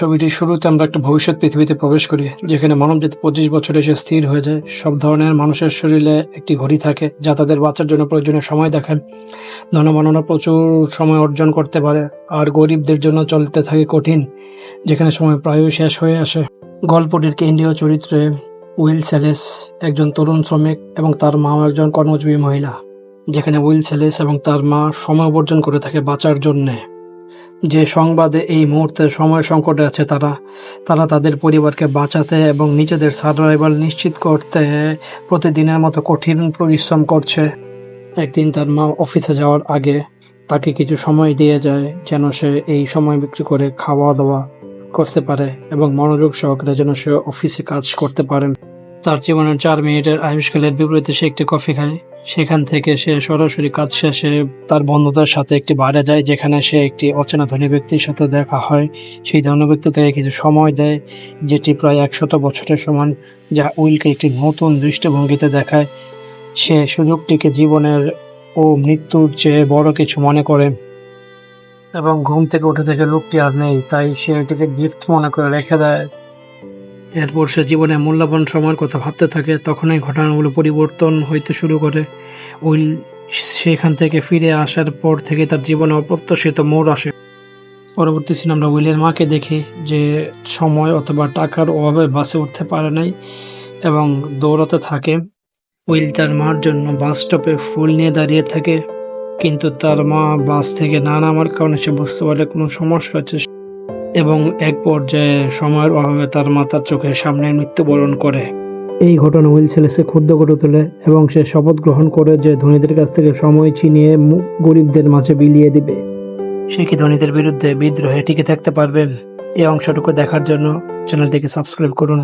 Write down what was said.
ছবিটির শুরুতে আমরা একটা ভবিষ্যৎ পৃথিবীতে প্রবেশ করি, যেখানে মানবজাতি 25 বছরে এসে স্থির হয়ে যায়। সব ধরনের মানুষের শরীরে একটি ঘড়ি থাকে, যা তাদের বাঁচার জন্য প্রয়োজনীয় সময় দেখায়। ধনবানরা প্রচুর সময় অর্জন করতে পারে, আর গরিবদের জন্য চলতে থাকে কঠিন, যেখানে সময় প্রায়ই শেষ হয়ে আসে। গল্পটির কেন্দ্রীয় চরিত্রে উইল স্যালেস একজন তরুণ শ্রমিক এবং তার মাও একজন কর্মজীবী মহিলা, যেখানে উইল স্যালেস এবং তার মা সময় উপার্জন করে থাকে বাঁচার জন্যে। যে সংবাদে এই মুহূর্তে সময় সংকটে আছে তারা তাদের পরিবারকে বাঁচাতে এবং নিজেদের সার্ভাইভাল নিশ্চিত করতে প্রতিদিনের মতো কঠিন পরিশ্রম করছে। একদিন তার মা অফিসে যাওয়ার আগে তাকে কিছু সময় দিয়ে যায়, যেন সে এই সময় বিক্রি করে খাওয়া দাওয়া করতে পারে এবং মনোযোগ সহকারে যেন সে অফিসে কাজ করতে পারেন। তার জীবনের 4 মিনিটের আয়ুষ্কালের বিপরীতে সে একটি কফি খায়। সেখান থেকে সে সরাসরি কাজ শেষে তার বন্ধুদের সাথে একটি বারে যায়, যেখানে সে একটি অচেনা ধনী ব্যক্তির সাথে দেখা হয়। সেই ধনী ব্যক্তি তাকে কিছু সময় দেয়, যেটি প্রায় 100 বছরের সমান, যা উইলকে একটি নতুন দৃষ্টিভঙ্গিতে দেখায়। সে সুযোগটিকে জীবনের ও মৃত্যুর চেয়ে বড় কিছু মনে করে এবং ঘুম থেকে উঠে থেকে লোকটি আর নেই, তাই সে এটিকে গিফট মনে করে রেখে দেয়। এরপর সে জীবনে মূল্যবান সময়ের কথা ভাবতে থাকে। তখনই ঘটনাগুলো পরিবর্তন হইতে শুরু করে। উইল সেখান থেকে ফিরে আসার পর থেকে তার জীবনে অপ্রত্যাশিত মোড় আসে। পরবর্তী সিনে আমরা উইলের মাকে দেখি, যে সময় অথবা টাকার অভাবে বাসে উঠতে পারে নাই এবং দৌড়াতে থাকে। উইল তার মার জন্য বাস স্টপে ফুল নিয়ে দাঁড়িয়ে থাকে, কিন্তু তার মা বাস থেকে না নামার কারণে সে বুঝতে পারে কোনো সমস্যা হচ্ছে এবং এক পর্যায়ে সময়ের অভাবে তার মাতার চোখের সামনে মৃত্যুবরণ করে। এই ঘটনা উইল স্যালেসকে ক্ষুব্ধ করে তোলে এবং সে শপথ গ্রহণ করে যে ধনীদের কাছ থেকে সময় ছিনিয়ে গরিবদের মাঝে বিলিয়ে দিবে। সে কি ধনীদের বিরুদ্ধে বিদ্রোহে টিকে থাকতে পারবে? এই অংশটুকু দেখার জন্য চ্যানেলটিকে সাবস্ক্রাইব করুন।